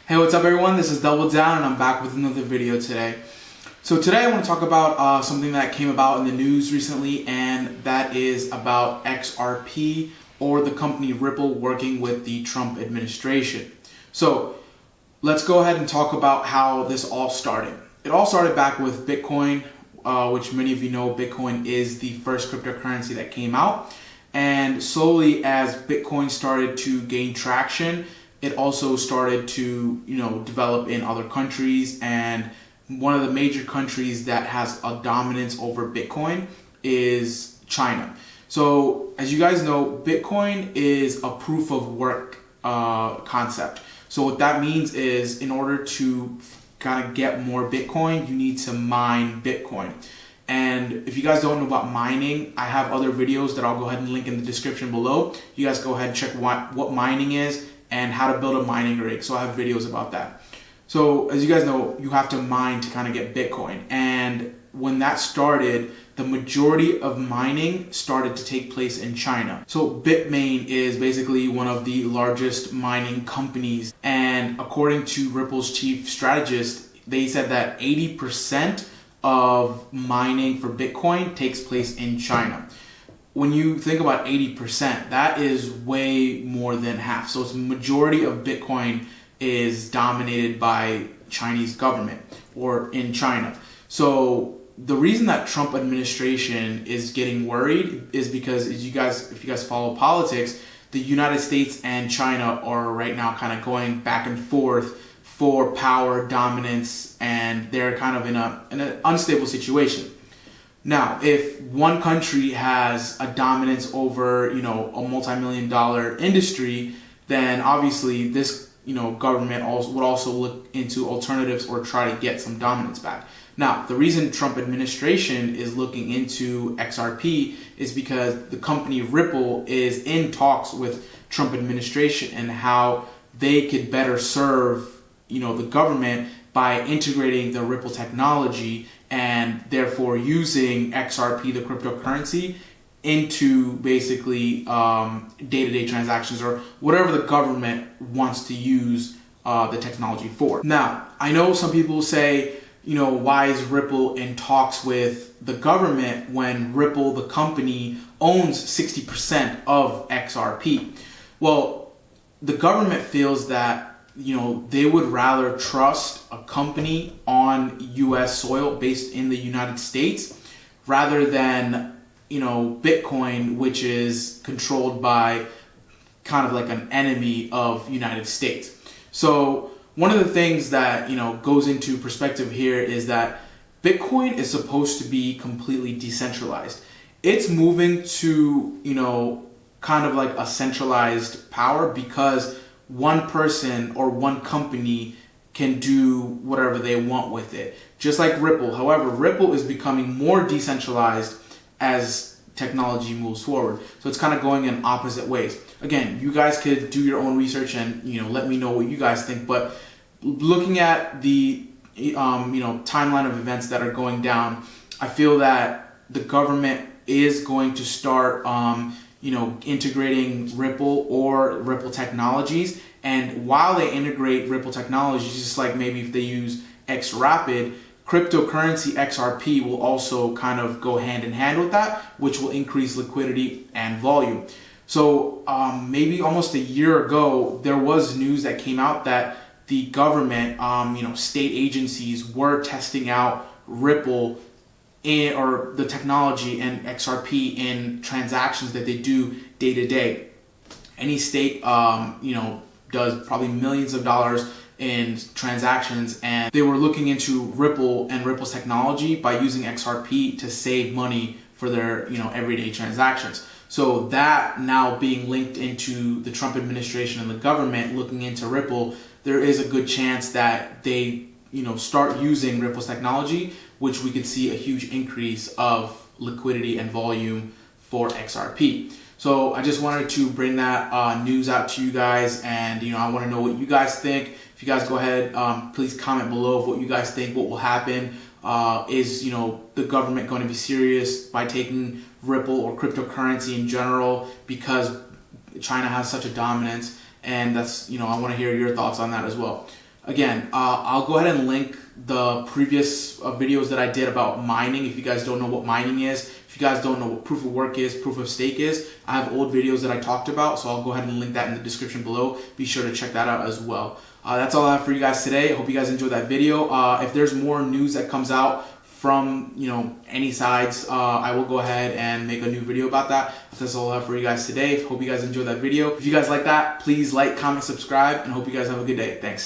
Hey, what's up everyone? This is Double Down and I'm back with another video today. So today I want to talk about something that came about in the news recently, and that is about XRP, or the company Ripple, working with the Trump administration. So let's go ahead and talk about how this all started. It all started back with Bitcoin, which many of you know Bitcoin is the first cryptocurrency that came out. And slowly as Bitcoin started to gain traction, it also started to, develop in other countries, and one of the major countries that has a dominance over Bitcoin is China. So as you guys know, Bitcoin is a proof of work concept. So what that means is, in order to kind of get more Bitcoin, you need to mine Bitcoin. And if you guys don't know about mining, I have other videos that I'll go ahead and link in the description below. You guys go ahead and check what mining is and how to build a mining rig. So I have videos about that. So as you guys know, you have to mine to kind of get Bitcoin. And when that started, the majority of mining started to take place in China. So Bitmain is basically one of the largest mining companies. And according to Ripple's chief strategist, they said that 80% of mining for Bitcoin takes place in China. When you think about 80%, that is way more than half. So it's majority of Bitcoin is dominated by Chinese government, or in China. So the reason that Trump administration is getting worried is because, if you guys follow politics, the United States and China are right now kind of going back and forth for power dominance, and they're kind of in an unstable situation. Now, if one country has a dominance over, a multi-million-dollar industry, then obviously this, government would also look into alternatives or try to get some dominance back. Now, the reason Trump administration is looking into XRP is because the company Ripple is in talks with Trump administration and how they could better serve, the government by integrating the Ripple technology and therefore using XRP, the cryptocurrency, into basically day-to-day transactions, or whatever the government wants to use the technology for. Now, I know some people say, why is Ripple in talks with the government when Ripple, the company, owns 60% of XRP? Well, the government feels that they would rather trust a company on US soil based in the United States rather than, Bitcoin, which is controlled by kind of like an enemy of United States. So one of the things that, goes into perspective here is that Bitcoin is supposed to be completely decentralized. It's moving to, kind of like a centralized power, because one person or one company can do whatever they want with it, just like Ripple. However, Ripple is becoming more decentralized as technology moves forward. So it's kind of going in opposite ways. Again, you guys could do your own research and let me know what you guys think. But looking at the timeline of events that are going down, I feel that the government is going to start integrating Ripple or Ripple technologies. And while they integrate Ripple technologies, just like maybe if they use XRapid, Cryptocurrency-XRP will also kind of go hand in hand with that, which will increase liquidity and volume. So maybe almost a year ago, there was news that came out that the government, state agencies were testing out Ripple or the technology and XRP in transactions that they do day to day. Any state, does probably millions of dollars in transactions, and they were looking into Ripple and Ripple's technology by using XRP to save money for their, everyday transactions. So that now being linked into the Trump administration and the government looking into Ripple, there is a good chance that they, start using Ripple's technology, which we could see a huge increase of liquidity and volume for XRP. So I just wanted to bring that news out to you guys, and I want to know what you guys think. If you guys go ahead, please comment below of what you guys think, what will happen. Is the government going to be serious by taking Ripple or cryptocurrency in general because China has such a dominance? And that's I want to hear your thoughts on that as well. Again, I'll go ahead and link the previous videos that I did about mining. If you guys don't know what mining is, if you guys don't know what proof of work is, proof of stake is, I have old videos that I talked about, so I'll go ahead and link that in the description below. Be sure to check that out as well. That's all I have for you guys today. I hope you guys enjoyed that video. If there's more news that comes out from any sides, I will go ahead and make a new video about that. That's all I have for you guys today. Hope you guys enjoyed that video. If you guys like that, please like, comment, subscribe, and hope you guys have a good day. Thanks.